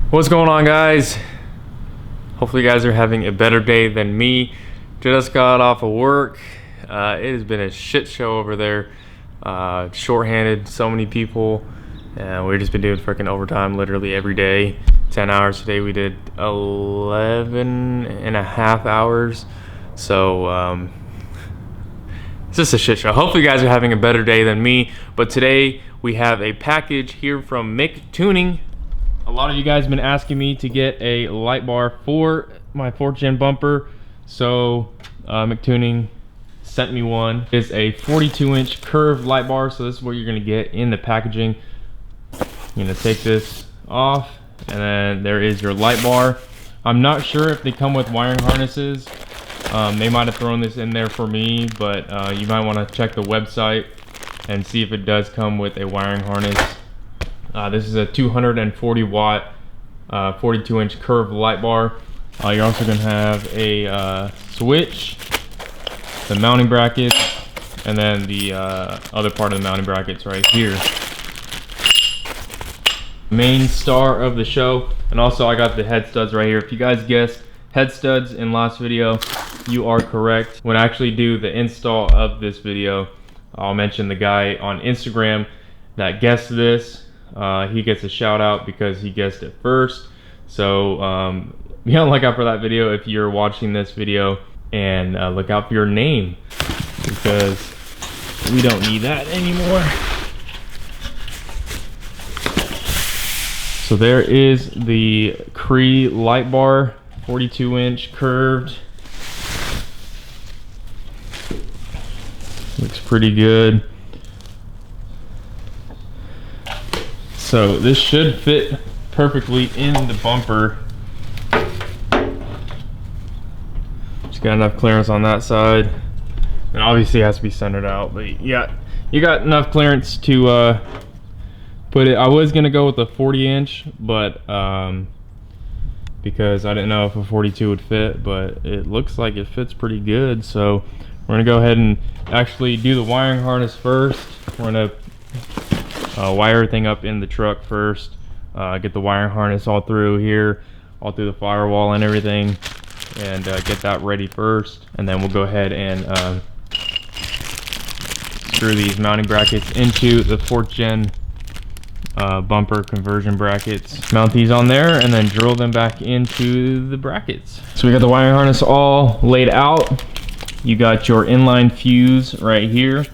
What's going on, guys? Hopefully you guys are having a better day than me. Just got off of work. It has been a shit show over there. Shorthanded, so many people, and we've just been doing freaking overtime literally every day. 10 hours today. We did 11 and a half hours. So it's just a shit show. Hopefully you guys are having a better day than me. But today we have a package here from Mick Tuning. A lot of you guys have been asking me to get a light bar for my 4th gen bumper, so McTuning sent me one. It's a 42-inch curved light bar, so this is what you're gonna get in the packaging. You're gonna take this off, and then there is your light bar. I'm not sure if they come with wiring harnesses. They might have thrown this in there for me, but you might want to check the website and see if it does come with a wiring harness. This is a 240 watt 42-inch curved light bar. You're also going to have a switch, the mounting brackets, and then the other part of the mounting brackets right here. Main star of the show. And also I got the head studs right here. If you guys guessed head studs in last video, you are correct. When I actually do the install of this video, I'll mention the guy on Instagram that guessed this. He gets a shout out because he guessed it first. So be on the lookout for that video if you're watching this video, and look out for your name, because we don't need that anymore. So there is the Cree light bar, 42-inch curved. Looks pretty good. So this should fit perfectly in the bumper. Just got enough clearance on that side, and obviously it has to be centered out, but yeah, you got enough clearance to put it. I was gonna go with a 40-inch, but because I didn't know if a 42 would fit, but it looks like it fits pretty good. So we're gonna go ahead and actually do the wiring harness first. We're gonna wire everything up in the truck first, get the wiring harness all through here, all through the firewall and everything, and get that ready first. And then we'll go ahead and screw these mounting brackets into the 4th gen bumper conversion brackets. Mount these on there and then drill them back into the brackets. So we got the wiring harness all laid out. You got your inline fuse right here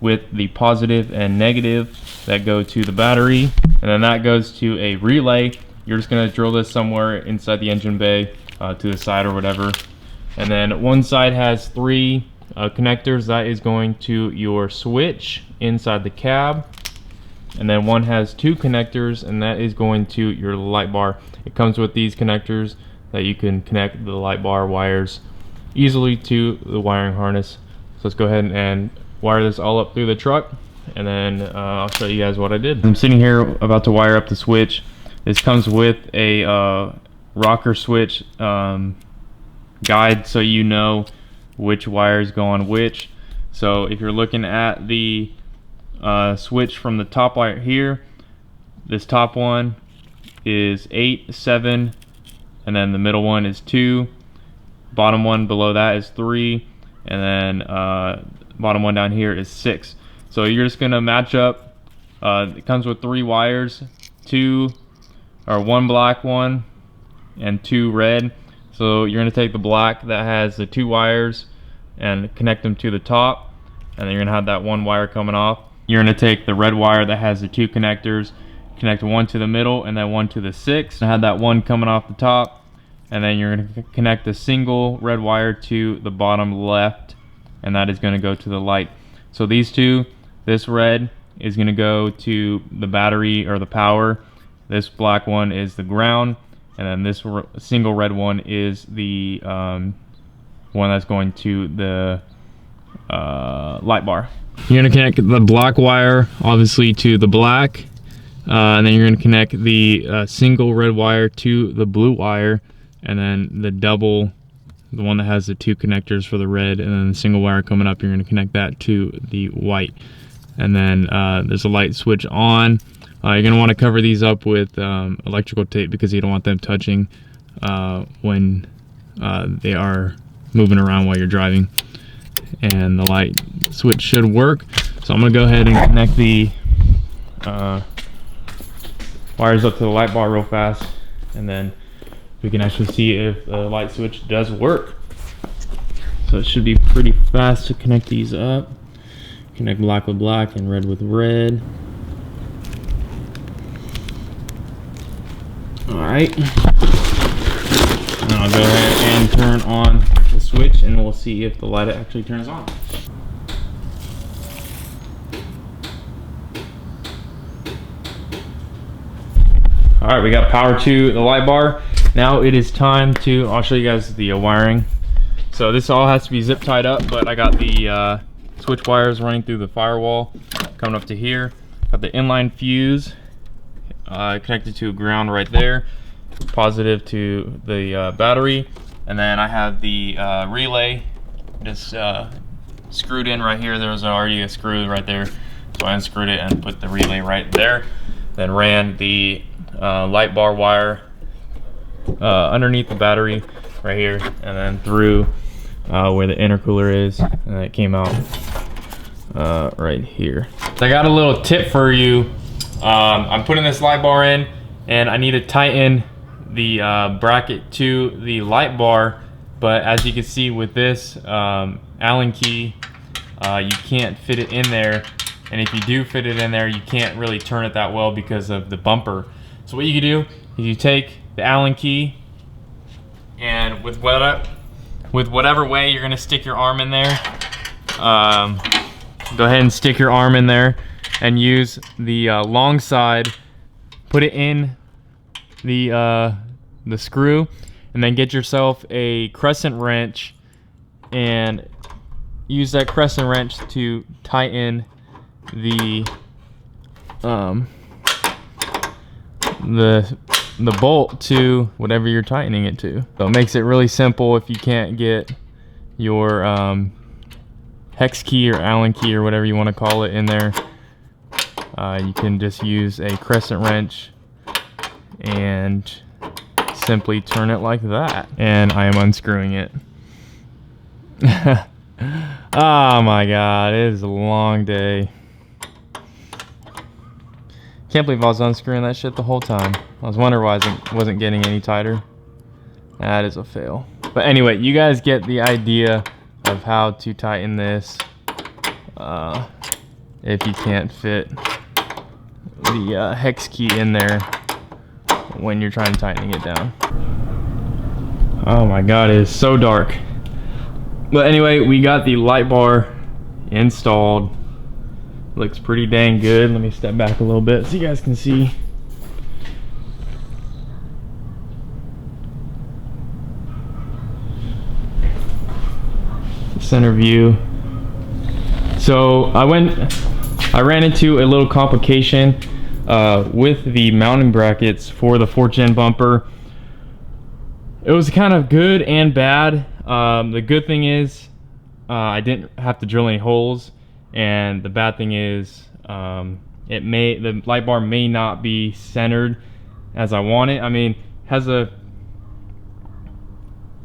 with the positive and negative that go to the battery, and then that goes to a relay. You're just gonna drill this somewhere inside the engine bay, to the side or whatever. And then one side has 3 connectors. That is going to your switch inside the cab. And then one has 2 connectors, and that is going to your light bar. It comes with these connectors that you can connect the light bar wires easily to the wiring harness. So let's go ahead and wire this all up through the truck, and then I'll show you guys what I did. I'm sitting here about to wire up the switch. This comes with a rocker switch guide, so you know which wires go on which. So if you're looking at the switch from the top wire here, this top one is 8, 7, and then the middle one is 2. Bottom one below that is 3, and then bottom one down here is 6. So you're just gonna match up. It comes with 3 wires, 1 black one and 2 red. So you're gonna take the black that has the 2 wires and connect them to the top, and then you're gonna have that 1 wire coming off. You're gonna take the red wire that has the 2 connectors, connect 1 to the middle and then 1 to the 6, and have that 1 coming off the top, and then you're gonna connect a single red wire to the bottom left, and that is gonna go to the light. So these 2, this red is gonna go to the battery or the power, this black one is the ground, and then this single red one is the one that's going to the light bar. You're gonna connect the black wire obviously to the black, and then you're gonna connect the single red wire to the blue wire, and then the double, the one that has the 2 connectors for the red, and then the single wire coming up, you're gonna connect that to the white. And then there's a light switch on You're gonna want to cover these up with electrical tape because you don't want them touching when they are moving around while you're driving. And the light switch should work. So I'm gonna go ahead and connect the wires up to the light bar real fast, and then we can actually see if the light switch does work. So it should be pretty fast to connect these up. Connect black with black and red with red. Alright. Now I'll go ahead and turn on the switch and we'll see if the light actually turns on. Alright, we got power to the light bar. Now it is time to, I'll show you guys the wiring. So this all has to be zip tied up, but I got the switch wires running through the firewall coming up to here. Got the inline fuse connected to ground right there, positive to the battery, and then I have the relay just screwed in right here. There was already a screw right there, so I unscrewed it and put the relay right there. Then ran the light bar wire underneath the battery right here, and then through where the intercooler is, and it came out right here. So I got a little tip for you. I'm putting this light bar in, and I need to tighten the bracket to the light bar, but as you can see with this Allen key, you can't fit it in there, and if you do fit it in there, you can't really turn it that well because of the bumper. So what you can do is you take the Allen key, and with whatever way you're gonna stick your arm in there, go ahead and stick your arm in there and use the long side, put it in the screw, and then get yourself a crescent wrench and use that crescent wrench to tighten the bolt to whatever you're tightening it to. So it makes it really simple if you can't get your hex key or Allen key or whatever you want to call it in there. You can just use a crescent wrench and simply turn it like that. And I am unscrewing it. Oh my god, it is a long day. Can't believe I was unscrewing that shit the whole time. I was wondering why it wasn't getting any tighter. That is a fail. But anyway, you guys get the idea of how to tighten this if you can't fit the hex key in there when you're trying to tighten it down. Oh my god, it is so dark. But anyway, we got the light bar installed. Looks pretty dang good. Let me step back a little bit so you guys can see. Center view. So I ran into a little complication with the mounting brackets for the 4th gen bumper. It was kind of good and bad. The good thing is I didn't have to drill any holes, and the bad thing is the light bar may not be centered as I want it. I mean, it has a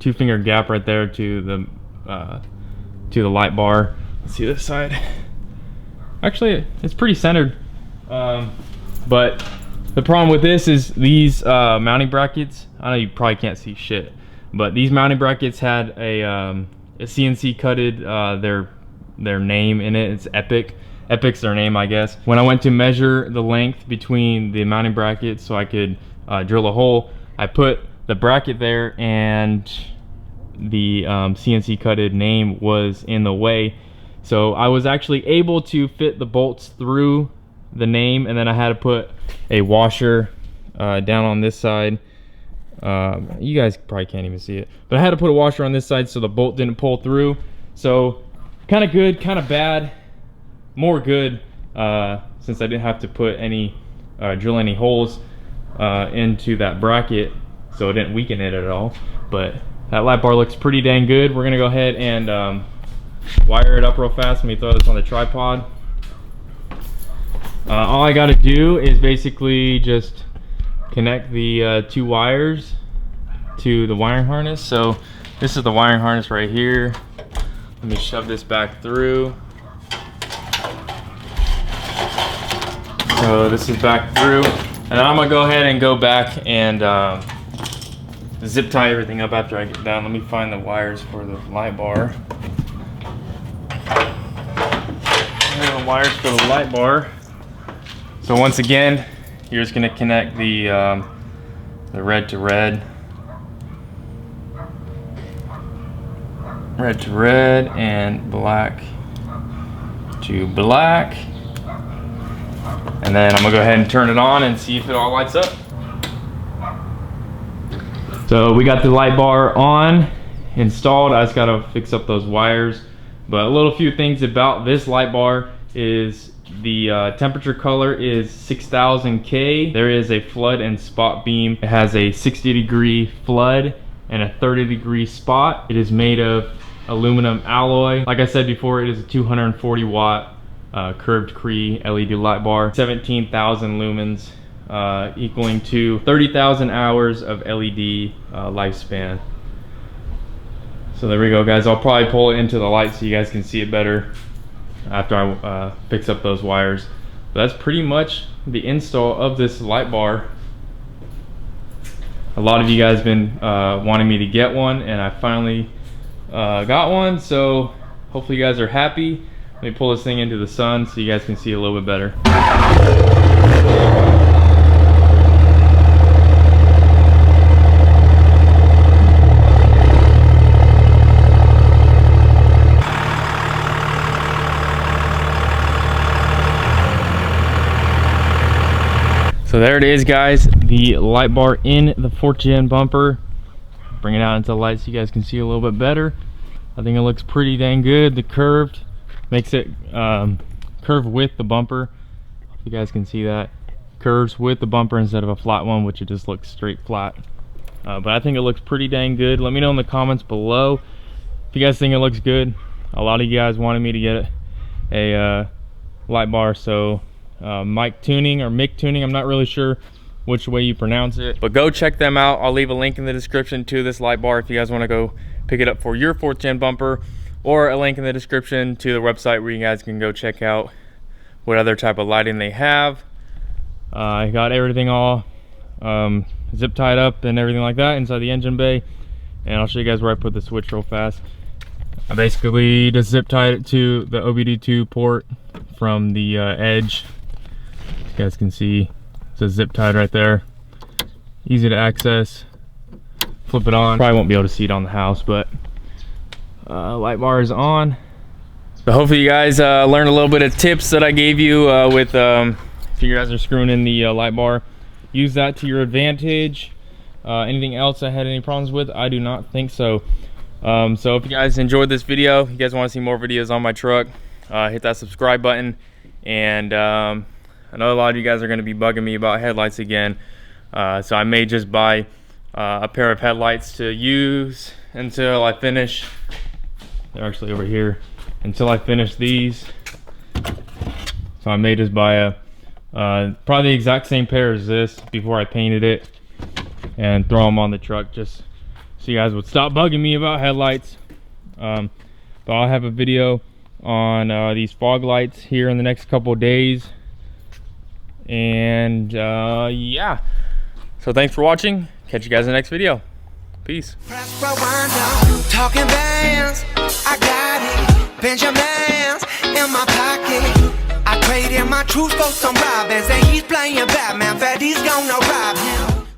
2-finger gap right there to the light bar. Let's see this side. Actually, it's pretty centered, but the problem with this is these mounting brackets. I know you probably can't see shit, but these mounting brackets had a CNC cutted their name in it. It's Epic. Epic's their name, I guess. When I went to measure the length between the mounting brackets so I could drill a hole, I put the bracket there, and the CNC cutted name was in the way. So I was actually able to fit the bolts through the name, and then I had to put a washer down on this side. You guys probably can't even see it, but I had to put a washer on this side so the bolt didn't pull through. So kind of good, kind of bad. More good since I didn't have to put any drill any holes into that bracket, so it didn't weaken it at all. But that light bar looks pretty dang good. We're gonna go ahead and wire it up real fast. Let me throw this on the tripod. All I gotta do is basically just connect the 2 wires to the wiring harness. So this is the wiring harness right here. Let me shove this back through. So this is back through, and I'm gonna go ahead and go back and zip tie everything up after I get done. Let me find the wires for the light bar. Here are the wires for the light bar. So once again, you're just gonna connect the red to red. Red to red and black to black. And then I'm gonna go ahead and turn it on and see if it all lights up. So we got the light bar on, installed. I just gotta fix up those wires. But a little few things about this light bar is the temperature color is 6000 K. There is a flood and spot beam. It has a 60-degree flood and a 30-degree spot. It is made of aluminum alloy. Like I said before, it is a 240 watt curved Cree LED light bar, 17,000 lumens, equaling to 30,000 hours of LED lifespan. So there we go, guys. I'll probably pull it into the light so you guys can see it better after I fix up those wires. But that's pretty much the install of this light bar. A lot of you guys been wanting me to get one, and I finally got one, so hopefully you guys are happy. Let me pull this thing into the sun so you guys can see a little bit better. So there it is, guys, the light bar in the 4th gen bumper. Bring it out into the light so you guys can see a little bit better. I think it looks pretty dang good. The curved makes it curve with the bumper. If you guys can see that, curves with the bumper instead of a flat one, which it just looks straight flat. But I think it looks pretty dang good. Let me know in the comments below if you guys think it looks good. A lot of you guys wanted me to get a light bar, so mic tuning or mic tuning, I'm not really sure which way you pronounce it, but go check them out. I'll leave a link in the description to this light bar if you guys want to go pick it up for your 4th gen bumper, or a link in the description to the website where you guys can go check out what other type of lighting they have. I got everything all zip tied up and everything like that inside the engine bay, and I'll show you guys where I put the switch real fast. I basically just zip tied it to the OBD2 port from the edge. You guys can see it says zip tied right there. Easy to access. Flip it on. Probably won't be able to see it on the house, but light bar is on. So hopefully you guys learned a little bit of tips that I gave you with if you guys are screwing in the light bar. Use that to your advantage. Anything else I had any problems with? I do not think so. So if you guys enjoyed this video, you guys want to see more videos on my truck, hit that subscribe button. And I know a lot of you guys are going to be bugging me about headlights again, so I may just buy a pair of headlights to use until I finish. They're actually over here. Until I finish these, so I may just buy a probably the exact same pair as this before I painted it, and throw them on the truck just so you guys would stop bugging me about headlights. But I'll have a video on these fog lights here in the next couple days. And yeah, so thanks for watching. Catch you guys in the next video. Peace. Talking bands, I got it. Benjamins in my pocket. I traded my truth for some robins, and he's playing Batman. That he's gonna